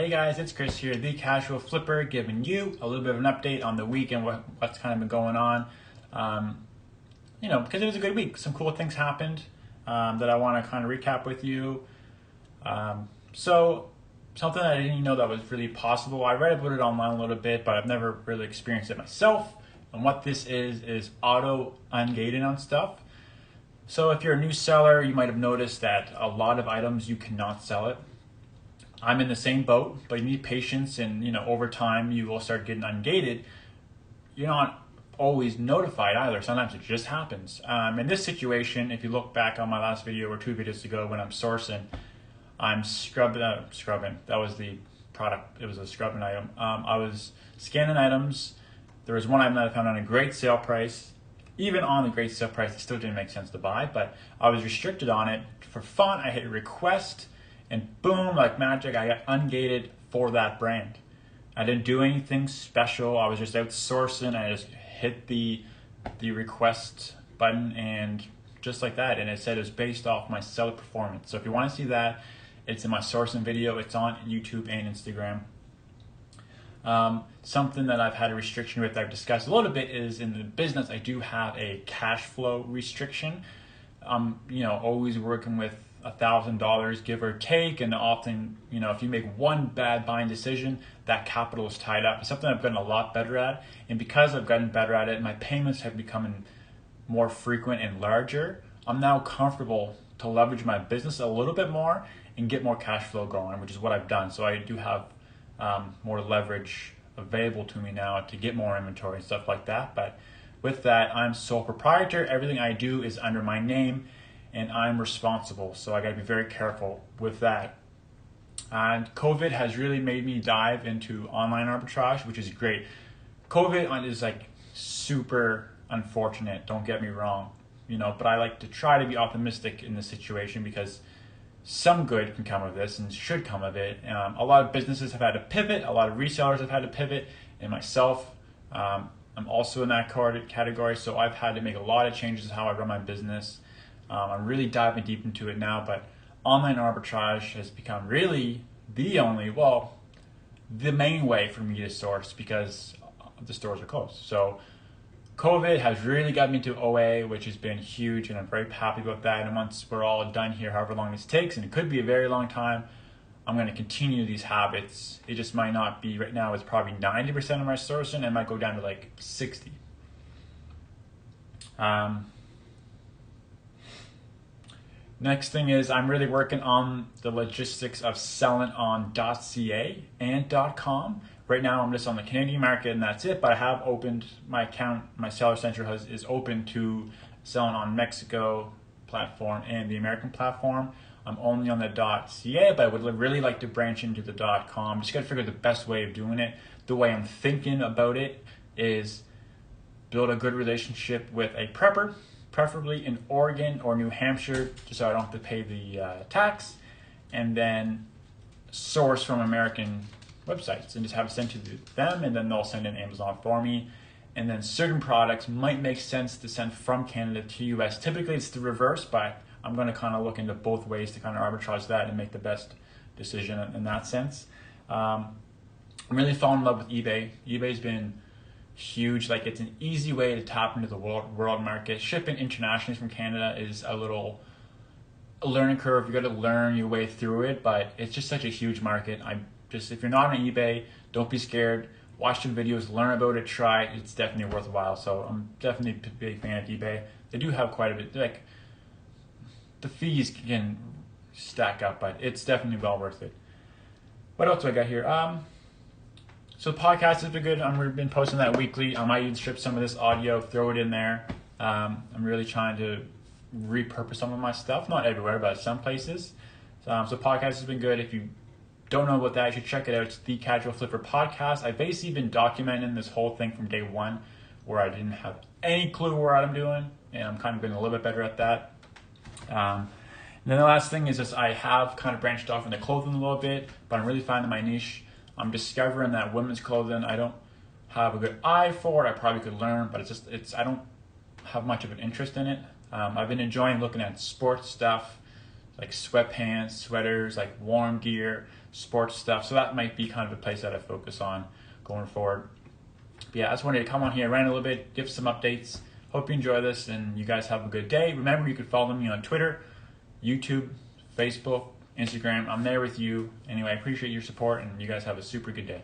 Hey guys, it's Chris here, the Casual Flipper, giving you a little bit of an update on the week and what's kind of been going on. Because it was a good week. Some cool things happened that I want to kind of recap with you. So something that I didn't know that was really possible. I read about it online a little bit, but I've never really experienced it myself. And what this is auto ungating on stuff. So if you're a new seller, you might have noticed that a lot of items you cannot sell it. I'm in the same boat, but you need patience, and over time you will start getting ungated. You're not always notified either. Sometimes it just happens. In this situation, if you look back on my last video or 2 videos ago when I'm sourcing, I'm scrubbing. That was the product. It was a scrubbing item. I was scanning items. There was one item that I found on a great sale price. Even on the great sale price, it still didn't make sense to buy, but I was restricted on it. For fun, I hit request, and boom, like magic, I got ungated for that brand. I didn't do anything special. I was just outsourcing. I just hit the request button, and just like that, and it said it was based off my seller performance. So if you want to see that, it's in my sourcing video. It's on YouTube and Instagram. Something that I've had a restriction with, I've discussed a little bit, is in the business I do have a cash flow restriction. Always working with $1,000 give or take, and often if you make one bad buying decision, that capital is tied up. It's something I've gotten a lot better at, and because I've gotten better at it, my payments have become more frequent and larger. I'm now comfortable to leverage my business a little bit more and get more cash flow going, which is what I've done. So I do have more leverage available to me now to get more inventory and stuff like that. But with that, I'm sole proprietor. Everything I do is under my name, and I'm responsible. So I got to be very careful with that. And COVID has really made me dive into online arbitrage, which is great. COVID is like super unfortunate, don't get me wrong, but I like to try to be optimistic in this situation because some good can come of this and should come of it. A lot of businesses have had to pivot. A lot of resellers have had to pivot, and myself, I'm also in that category. So I've had to make a lot of changes in how I run my business. I'm really diving deep into it now, but online arbitrage has become really the main way for me to source because the stores are closed. So COVID has really got me into OA, which has been huge, and I'm very happy about that. And once we're all done here, however long this takes, and it could be a very long time, I'm going to continue these habits. It just might not be right now. It's probably 90% of my sourcing. It might go down to like 60. Next thing is I'm really working on the logistics of selling on .ca and .com. Right now I'm just on the Canadian market and that's it, but I have opened my account. My Seller Central is open to selling on Mexico platform and the American platform. I'm only on the .ca, but I would really like to branch into the .com. Just got to figure out the best way of doing it. The way I'm thinking about it is build a good relationship with a prepper, preferably in Oregon or New Hampshire, just so I don't have to pay the tax, and then source from American websites and just have it sent to them, and then they'll send in Amazon for me. And then certain products might make sense to send from Canada to US. Typically it's the reverse, but I'm going to kind of look into both ways to kind of arbitrage that and make the best decision in that sense. I'm really falling in love with eBay. eBay's been huge. Like, it's an easy way to tap into the world market. Shipping internationally from Canada is a learning curve. You got to learn your way through it, but it's just such a huge market. If you're not on eBay, don't be scared. Watch the videos, learn about it, try it. It's definitely worthwhile. So I'm definitely a big fan of eBay. They do have quite a bit, like, the fees can stack up, but it's definitely well worth it. What else do I got here? So the podcast has been good. I've been posting that weekly. I might even strip some of this audio, throw it in there. I'm really trying to repurpose some of my stuff. Not everywhere, but some places. So podcast has been good. If you don't know about that, you should check it out. It's the Casual Flipper Podcast. I've basically been documenting this whole thing from day one, where I didn't have any clue what I'm doing, and I'm kind of getting a little bit better at that. And then the last thing is just I have kind of branched off into clothing a little bit, but I'm really finding my niche. I'm discovering that women's clothing, I don't have a good eye for it. I probably could learn, but I don't have much of an interest in it. I've been enjoying looking at sports stuff, like sweatpants, sweaters, like warm gear, sports stuff. So that might be kind of a place that I focus on going forward. But yeah, I just wanted to come on here, rant a little bit, give some updates. Hope you enjoy this and you guys have a good day. Remember, you can follow me on Twitter, YouTube, Facebook, Instagram. I'm there with you. Anyway, I appreciate your support and you guys have a super good day.